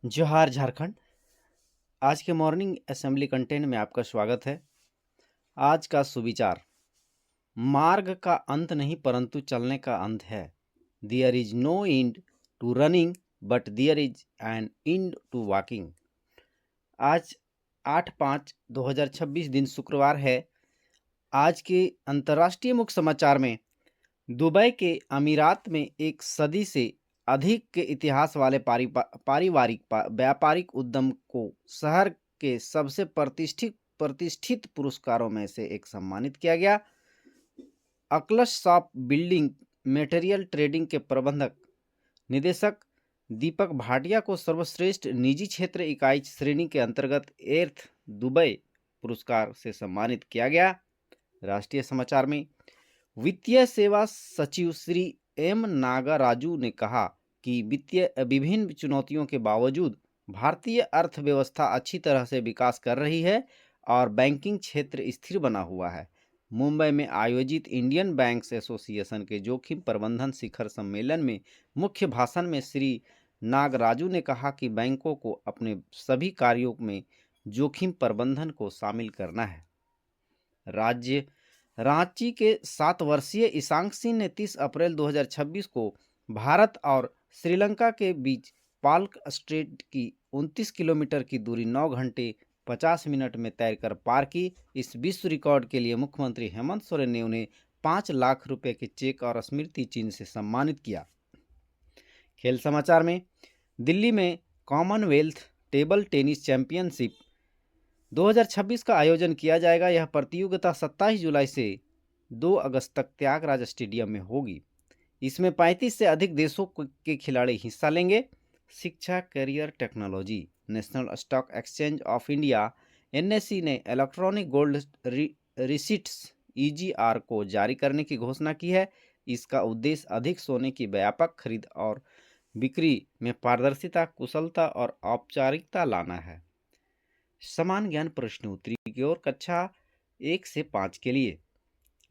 जोहार झारखंड। आज के मॉर्निंग असेंबली कंटेंट में आपका स्वागत है। आज का सुविचार, मार्ग का अंत नहीं परंतु चलने का अंत है। There is no end to running but there is an end to walking. आज 8/5/2026 दिन शुक्रवार है। आज के अंतर्राष्ट्रीय मुख्य समाचार में दुबई के अमीरात में एक सदी से अधिक के इतिहास वाले पारिवारिक व्यापारिक उद्यम को शहर के सबसे प्रतिष्ठित पुरस्कारों में से एक सम्मानित किया गया। अकलश शॉप बिल्डिंग मटेरियल ट्रेडिंग के प्रबंधक निदेशक दीपक भाटिया को सर्वश्रेष्ठ निजी क्षेत्र इकाई श्रेणी के अंतर्गत एर्थ दुबई पुरस्कार से सम्मानित किया गया। राष्ट्रीय समाचार में वित्तीय सेवा सचिव श्री एम नागाराजू ने कहा कि विभिन्न चुनौतियों के बावजूद भारतीय अर्थव्यवस्था अच्छी तरह से विकास कर रही है और बैंकिंग क्षेत्र स्थिर बना हुआ है। मुंबई में आयोजित इंडियन बैंक्स एसोसिएशन के जोखिम प्रबंधन शिखर सम्मेलन में मुख्य भाषण में श्री नागराजू ने कहा कि बैंकों को अपने सभी कार्यों में जोखिम प्रबंधन को शामिल करना है। रांची के 7 वर्षीय ईशांक सिंह ने 30 अप्रैल 2026 को भारत और श्रीलंका के बीच पाल्क स्ट्रेट की 29 किलोमीटर की दूरी 9 घंटे 50 मिनट में तैरकर पार की। इस विश्व रिकॉर्ड के लिए मुख्यमंत्री हेमंत सोरेन ने उन्हें 5 लाख रुपए के चेक और स्मृति चिन्ह से सम्मानित किया। खेल समाचार में दिल्ली में कॉमनवेल्थ टेबल टेनिस चैंपियनशिप 2026 का आयोजन किया जाएगा। यह प्रतियोगिता 27 जुलाई से 2 अगस्त तक त्यागराज स्टेडियम में होगी। इसमें 35 से अधिक देशों के खिलाड़ी हिस्सा लेंगे। शिक्षा, career, technology. National stock exchange of India NSE ने इलेक्ट्रॉनिक गोल्ड रिसिट्स ईजीआर को जारी करने की घोषणा की है। इसका उद्देश्य अधिक सोने की व्यापक खरीद और बिक्री में पारदर्शिता, कुशलता और औपचारिकता लाना है। समान ज्ञान प्रश्न उत्तरी की ओर कक्षा 1 से 5 के लिए।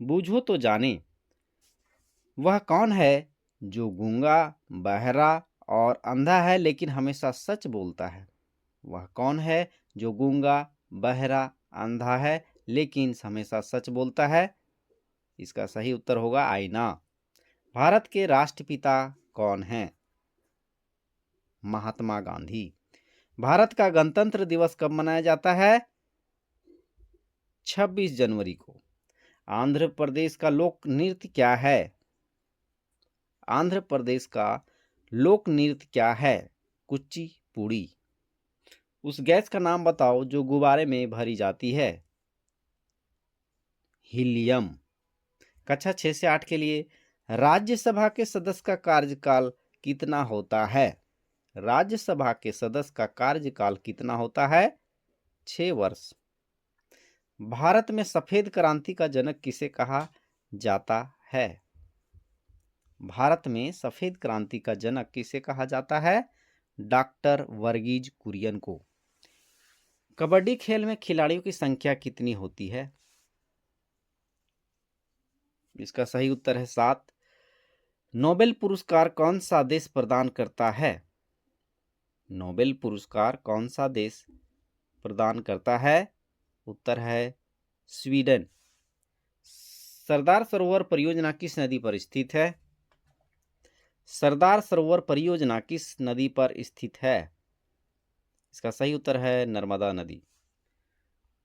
बूझो तो जाने, वह कौन है जो गूंगा, बहरा और अंधा है लेकिन हमेशा सच बोलता है? वह कौन है जो गूंगा, बहरा, अंधा है लेकिन हमेशा सच बोलता है? इसका सही उत्तर होगा आईना। भारत के राष्ट्रपिता कौन हैं? महात्मा गांधी। भारत का गणतंत्र दिवस कब मनाया जाता है? 26 जनवरी को। आंध्र प्रदेश का लोक नृत्य क्या है? आंध्र प्रदेश का लोक नृत्य क्या है? कुचिपुड़ी। उस गैस का नाम बताओ जो गुब्बारे में भरी जाती है। हीलियम। कक्षा 6 से 8 के लिए राज्यसभा के सदस्य का कार्यकाल कितना होता है? राज्यसभा के सदस्य का कार्यकाल कितना होता है? 6 वर्ष। भारत में सफेद क्रांति का जनक किसे कहा जाता है? भारत में सफेद क्रांति का जनक किसे कहा जाता है? डॉक्टर वर्गीज कुरियन को। कबड्डी खेल में खिलाड़ियों की संख्या कितनी होती है? इसका सही उत्तर है 7। नोबेल पुरस्कार कौन सा देश प्रदान करता है? नोबेल पुरस्कार कौन सा देश प्रदान करता है? उत्तर है स्वीडन। सरदार सरोवर परियोजना किस नदी पर स्थित है? सरदार सरोवर परियोजना किस नदी पर स्थित है? इसका सही उत्तर है नर्मदा नदी।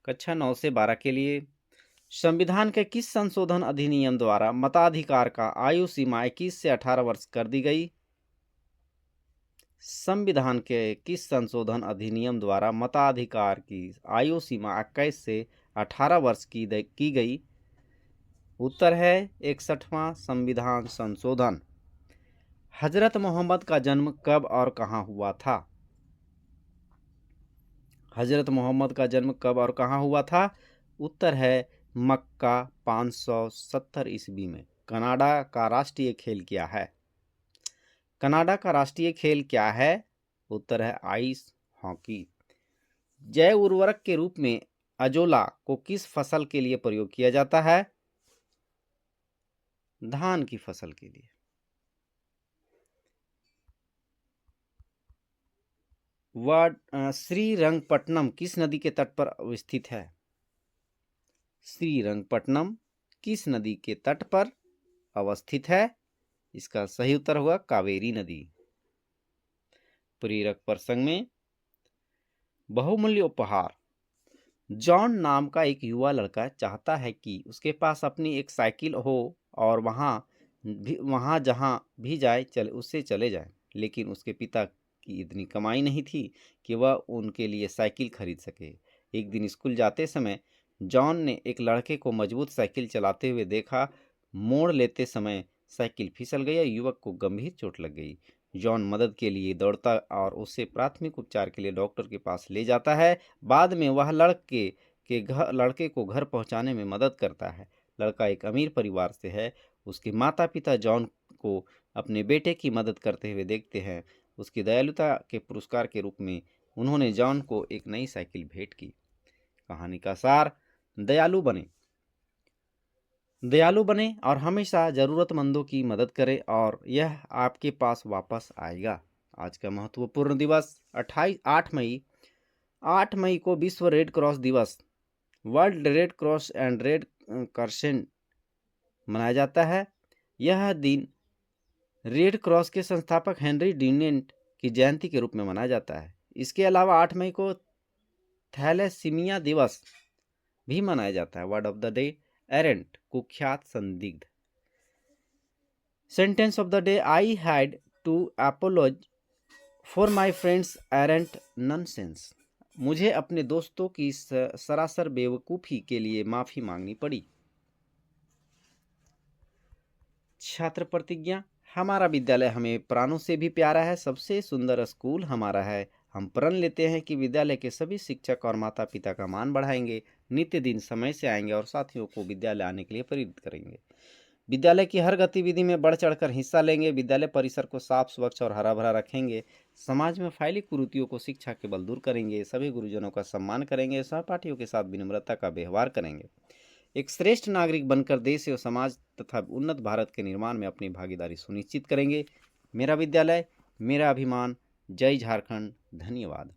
कक्षा 9 से 12 के लिए संविधान के किस संशोधन अधिनियम द्वारा मताधिकार का आयु सीमा 21 से 18 वर्ष कर दी गई? संविधान के किस संशोधन अधिनियम द्वारा मताधिकार की आयु सीमा 21 से 18 वर्ष की गई? उत्तर है 61वां संविधान संशोधन। हजरत मोहम्मद का जन्म कब और कहाँ हुआ था? हजरत मोहम्मद का जन्म कब और कहाँ हुआ था? उत्तर है मक्का 570 ईस्वी में। कनाडा का राष्ट्रीय खेल क्या है? कनाडा का राष्ट्रीय खेल क्या है? उत्तर है आइस हॉकी। जैव उर्वरक के रूप में अजोला को किस फसल के लिए प्रयोग किया जाता है? धान की फसल के लिए। श्रीरंगपट्टनम किस नदी के तट पर स्थित है? श्रीरंगपट्टनम किस नदी के तट पर अवस्थित है? इसका सही उत्तर होगा कावेरी नदी। प्रेरक प्रसंग में बहुमूल्य उपहार। जॉन नाम का एक युवा लड़का चाहता है कि उसके पास अपनी एक साइकिल हो और वहाँ जहाँ भी जाए उससे चले जाए, लेकिन उसके पिता की इतनी कमाई नहीं थी कि वह उनके लिए साइकिल खरीद सके। एक दिन स्कूल जाते समय जॉन ने एक लड़के को मजबूत साइकिल चलाते हुए देखा। मोड़ लेते समय साइकिल फिसल गई और युवक को गंभीर चोट लग गई। जॉन मदद के लिए दौड़ता और उसे प्राथमिक उपचार के लिए डॉक्टर के पास ले जाता है। बाद में वह लड़के को घर पहुंचाने में मदद करता है। लड़का एक अमीर परिवार से है। उसके माता पिता जॉन को अपने बेटे की मदद करते हुए देखते हैं। उसकी दयालुता के पुरस्कार के रूप में उन्होंने जॉन को एक नई साइकिल भेंट की। कहानी का सार, दयालु बने। दयालु बने और हमेशा ज़रूरतमंदों की मदद करें और यह आपके पास वापस आएगा। आज का महत्वपूर्ण दिवस 8 मई को विश्व रेड क्रॉस दिवस, world red cross and red crescent मनाया जाता है। यह दिन रेड क्रॉस के संस्थापक हेनरी डुनेंट की जयंती के रूप में मनाया जाता है। इसके अलावा 8 मई को थैलेसीमिया दिवस भी मनाया जाता है। Word of the day, errant, कुख्यात संदिग्ध। Sentence of the day, I had to apologise for my friend's errant nonsense. मुझे अपने दोस्तों की सरासर बेवकूफ़ी के लिए माफ़ी मांगनी पड़ी। छात्र प्रतिज्ञा। हमारा विद्यालय हमें प्राणों से भी प्यारा है। सबसे सुंदर स्कूल हमारा है। हम प्रण लेते हैं कि विद्यालय के सभी शिक्षक और माता पिता का मान बढ़ाएंगे, नित्य दिन समय से आएंगे और साथियों को विद्यालय आने के लिए प्रेरित करेंगे। विद्यालय की हर गतिविधि में बढ़ चढ़कर हिस्सा लेंगे। विद्यालय परिसर को साफ, स्वच्छ और हरा भरा रखेंगे। समाज में फैली कुरीतियों को शिक्षा के बल दूर करेंगे। सभी गुरुजनों का सम्मान करेंगे। सहपाठियों के साथ विनम्रता का व्यवहार करेंगे। एक श्रेष्ठ नागरिक बनकर देश एवं समाज तथा उन्नत भारत के निर्माण में अपनी भागीदारी सुनिश्चित करेंगे। मेरा विद्यालय, मेरा अभिमान। जय झारखंड। धन्यवाद।